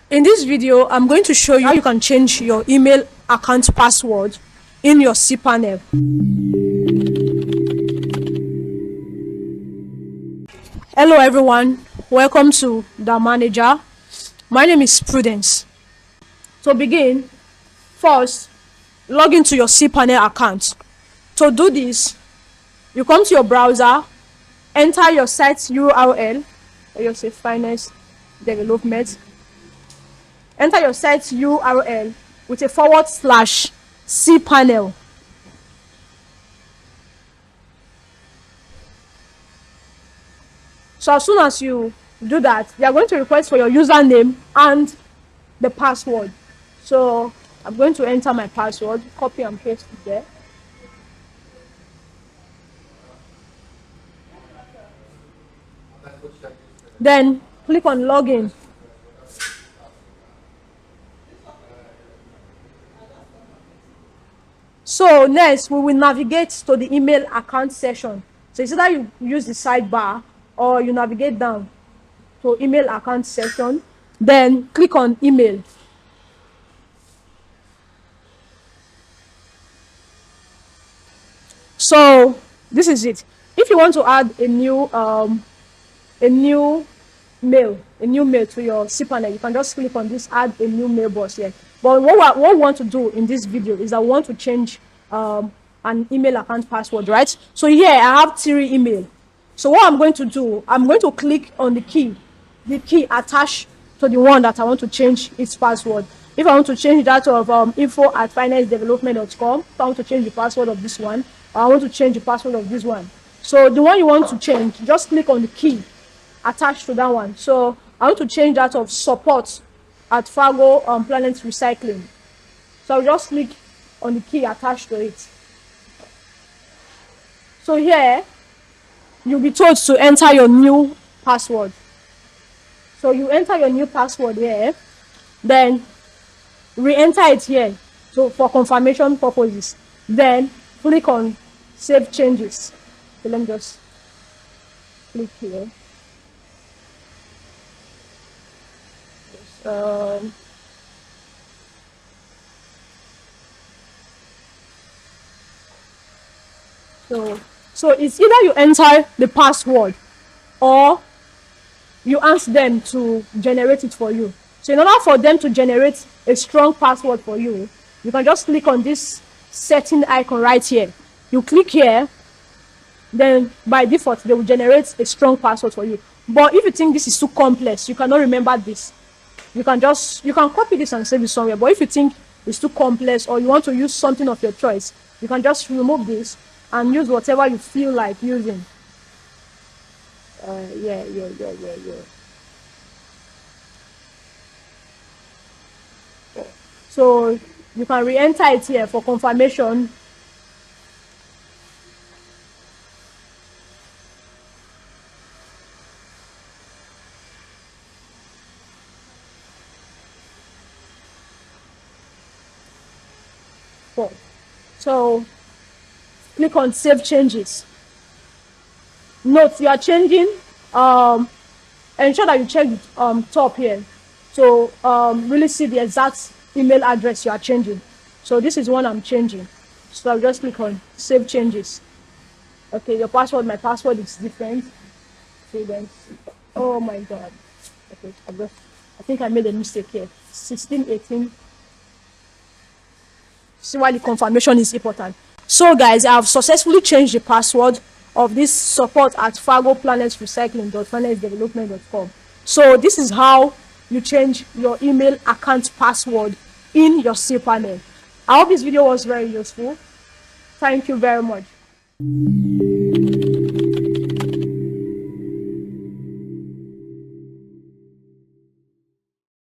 In this video, I'm going to show you how you can change your email account password in your cPanel. Hello everyone, welcome to the manager. My name is Prudence. To begin, first log into your cPanel account. To do this, you come to your browser, enter your site's URL, or your say finance development. Enter your site's URL with a / cPanel. So as soon as you do that, they are going to request for your username and the password. So I'm going to enter my password, copy and paste it there. Then click on login. So next we will navigate to the email account section. So it's either you use the sidebar or you navigate down to email account section, then click on email. So this is it. If you want to add a new mail to your cPanel, you can just click on this add a new mailbox here. But what we want to do in this video is I want to change an email account password, right? So here I have 3 email. So what I'm going to do, I'm going to click on the key attached to the one that I want to change its password. If I want to change that of info@financedevelopment.com, if I want to change the password of this one, or I want to change the password of this one. So the one you want to change, just click on the key attached to that one. So I want to change that of support@Fargo Planet Recycling. So I'll just click on the key attached to it. So here you'll be told to enter your new password. So you enter your new password here, then re-enter it here so for confirmation purposes. Then click on save changes. So let me just click here. So it's either you enter the password or you ask them to generate it for you. So in order for them to generate a strong password for you, you can just click on this setting icon right here. You click here, then by default they will generate a strong password for you. But if you think this is too complex, you cannot remember this, you can copy this and save it somewhere. But if you think it's too complex or you want to use something of your choice, you can just remove this and use whatever you feel like using. Yeah. So you can re-enter it here for confirmation. So click on save changes. Note you are changing, ensure that you check the top here to really see the exact email address you are changing. So this is one I'm changing. So I'll just click on save changes. Okay, your password, my password is different. Oh my god. Okay, I think I made a mistake here. 1618. See why the confirmation is important. So guys, I have successfully changed the password of this support@FargoPlanetRecycling.financedevelopment.com. So this is how you change your email account password in your cPanel. I hope this video was very useful. Thank you very much.